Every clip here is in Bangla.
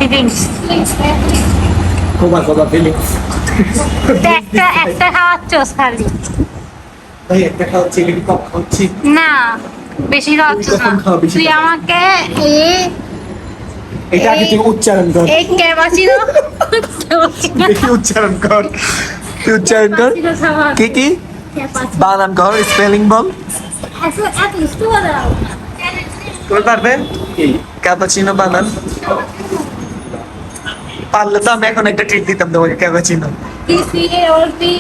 ফিলিংস কোবা ফিলিংস একটা খাওয়াচ্ছস খালি ভাই একটা খাওয়াচ্ছি কিন্তু কম খাচ্ছি না বেশি খাওয়াচ্ছস না তুই আমাকে এটা আগে তুই উচ্চারণ কর এই ক্যাপাচিনো দেখি উচ্চারণ কর তুই উচ্চারণ কর কি কি বানান কর স্পেলিং বল তুমি পারবে ক্যাপাচিনো বানান পারলে তো আমি এখন একটা ট্রিট দিতাম তোমাকে ক্যাপাচিনো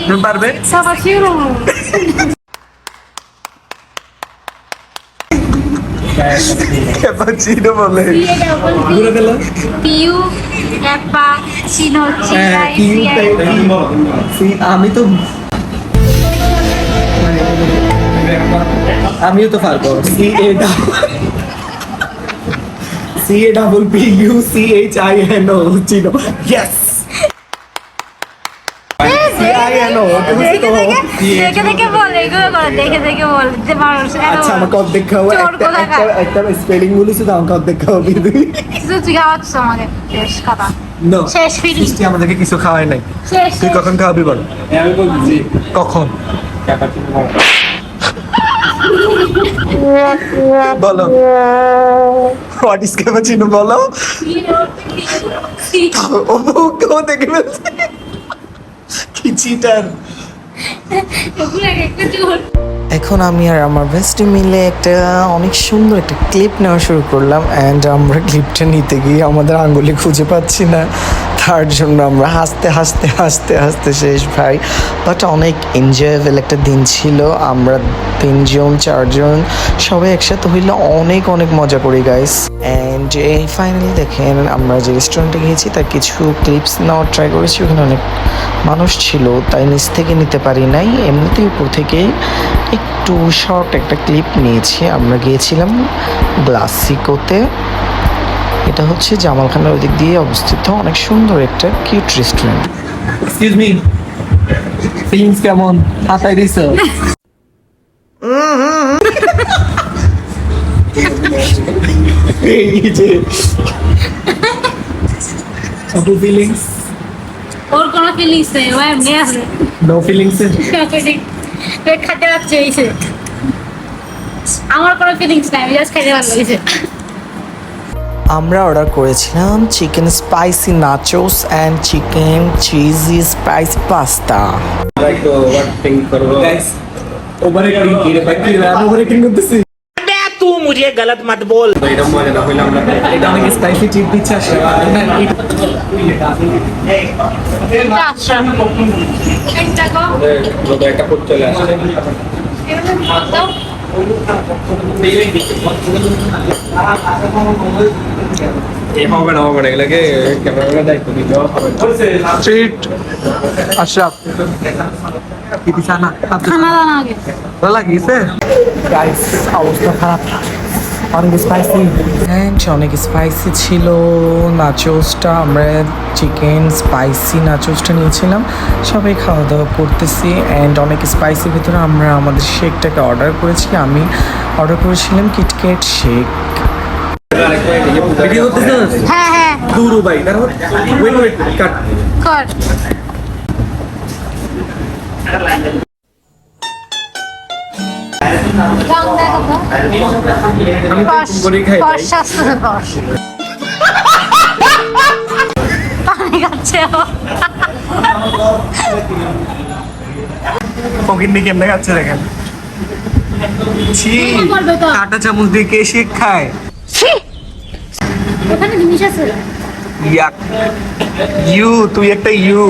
তুমি পারবে ক্যাপাচিনো বলে ঘুরে গেল পিউ ক্যাপাচিনো আমি তো আমিও তো পারবো CAPPUCHINO চিনো ইয়েস দেখে বল এগুলো করে দেখে বল যে মানুষ আচ্ছা আমাকে অর্ধেক খাও একটা স্পেলিং বলিস তো আমাকে অর্ধেক খাও তুই খাওয়াচ্ছ আমাকে শেষ কথা নো শেষ ফিলিং তুই আমাদেরকে কিছু খাওয়াই নাই শেষ তুই কখন খাওয়াবি বল আমি বলছি কখন বলো হোয়াট ইজ ক্যাপাচিনো বলো ও কেউ দেখে ফেলছে কি চিটার এখন আমি আর আমার বেস্টি মিলে একটা অনেক সুন্দর একটা ক্লিপ নেওয়া শুরু করলাম অ্যান্ড আমরা ক্লিপটা নিতে গিয়ে আমাদের আঙ্গুলি খুঁজে পাচ্ছি না তার জন্য আমরা হাসতে শেষ ভাই বাট অনেক এনজয়েবল একটা দিন ছিল আমরা 3-4 সবাই একসাথে হইলে অনেক মজা করি গাইস অ্যান্ড এই ফাইনালি দেখেন আমরা যে রেস্টুরেন্টে গিয়েছি তার কিছু ক্লিপস নেওয়ার ট্রাই করেছি ওখানে অনেক মানুষ ছিল তাই নিচ থেকে নিতে পারি নাই এমনিতেই উপর থেকে একটু শর্ট একটা ক্লিপ নিয়েছি আমরা গিয়েছিলাম গ্লাসিকোতে এটা হচ্ছে জামালখানার ওদিক দিয়ে অবস্থিত অনেক সুন্দর একটা cute restaurant excuse me feelings কেমন হাতাই দিছো এই যে আপু ফিলিংস ওর কোনো ফিলিংস নেই ও এমনি আছে নো ফিলিংস পেট খাতে পারছে হয়েছে আমার কোনো ফিলিংস নাই আমি জাস্ট খাইতে ভালো লাগছে আমরা অর্ডার করেছিলাম chicken spicy nachos and chicken cheesy spicy pasta like what thing করবো গাইস ওভাররেটিং কি রে ভাই কি আমি ওভাররেটিং করতেছি तू मुझे गलत मत बोल এটা মজা না হইলাম না এটা অনেক স্পাইসি চিপ দিচ্ছে আসলে না আচ্ছা একটা গো লোক একটা ফুট চলে আসছে দাও এই হবে না এগুলোকে ক্যামেরাম্যানের দায়িত্ব দিতে হবে স্ট্রিট আশরাফ কি দিছা না খানা দানা আগে ভালো লাগিছে গাইস অবস্থা খারাপ অনেক স্পাইসি অনেক স্পাইসি ছিল নাচোসটা আমরা চিকেন স্পাইসি নাচোসটা নিয়েছিলাম সবাই খাওয়া দাওয়া করতেছি অ্যান্ড অনেক স্পাইসির ভিতরে আমরা আমাদের শেকটাকে অর্ডার করেছি আমি অর্ডার করেছিলাম কিটক্যাট শেক ভিডিও করতেছিস হ্যাঁ দূর ভাই কারণ ওয়েট কাট কর রং দেখো তো আমি তো করে খাই ভাই কষ আসতেছে কষ পানি খাচ্ছে ও। পকেট নিয়ে কেমনে খাচ্ছে দেখেন ছি করবে তো। কাঁটা চামচ দিয়ে কে শেক খায় ছি! ওখানে জিনিস আছে ইয়াক ইউ তুই একটা ইউ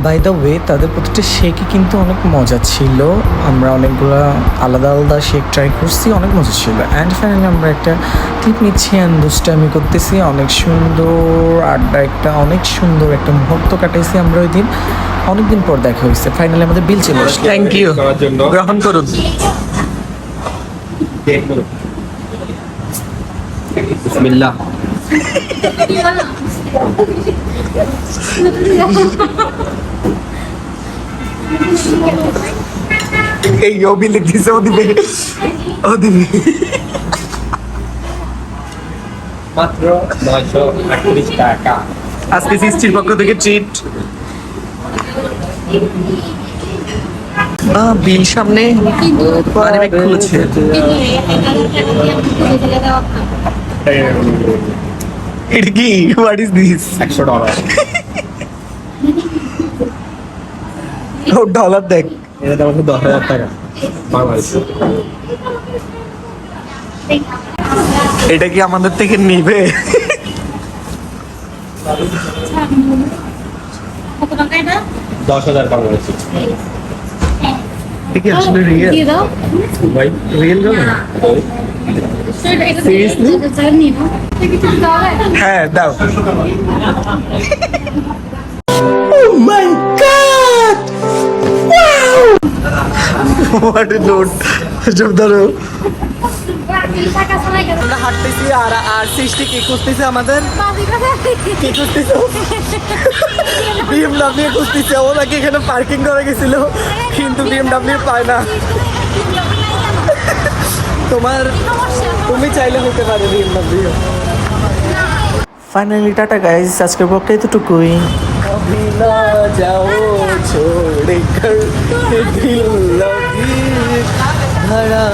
বাই দ্য ওয়ে তাদের প্রতিটা শেকই কিন্তু অনেক মজা ছিল আমরা অনেকগুলো আলাদা শেক ট্রাই করছি অনেক মজা ছিল অ্যান্ড ফাইনালি আমরা একটা ক্লিপ নিচ্ছি অ্যান্ড দুষ্টামি করতেছি অনেক সুন্দর আড্ডা অনেক সুন্দর একটা মুহূর্ত কাটাইছি আমরা ওই দিন অনেকদিন পর দেখা হয়েছে ফাইনালি আমাদের বিল চলে আসলো থ্যাংক ইউ খাওয়ার জন্য গ্রহণ করুন বিসমিল্লাহ এই ও বিল দিছে ও দিবে মাত্র 938 টাকা। আজকে সৃষ্টির পক্ষ থেকে ট্রিট। বিল সামনে মানিব্যাগ খুলেছে। এটা কি? What is this? $100 ও ডলার দেখ। এটা দাম হচ্ছে 10,000 টাকা বাংলাদেশ। এটা কি আমাদের থেকে নিবে? কত টাকা এটা? 10,000 বাংলাদেশ। এটা কি আসলে রিয়েল? দিয়ে দাও। ভাই রিয়েল গো? Seriously? হ্যাঁ দাও। What a load. সব ধরো। আমরা হাঁটতেছি আর সৃষ্টি কি খুঁজতেছে আমাদের? কি খুঁজতেছে? বিএমডব্লিউ খুঁজতেছে। ও নাকি এখানে পার্কিং করে গেছিল, কিন্তু বিএমডব্লিউ পায় না। তুমি চাইলে হতে পারে বিএমডব্লিউ। ফাইনালি টাটা গাইস, আজকের পক্ষে এতটুকুই। अभी ना जाओ छोड़ कर दिल लगी भरा।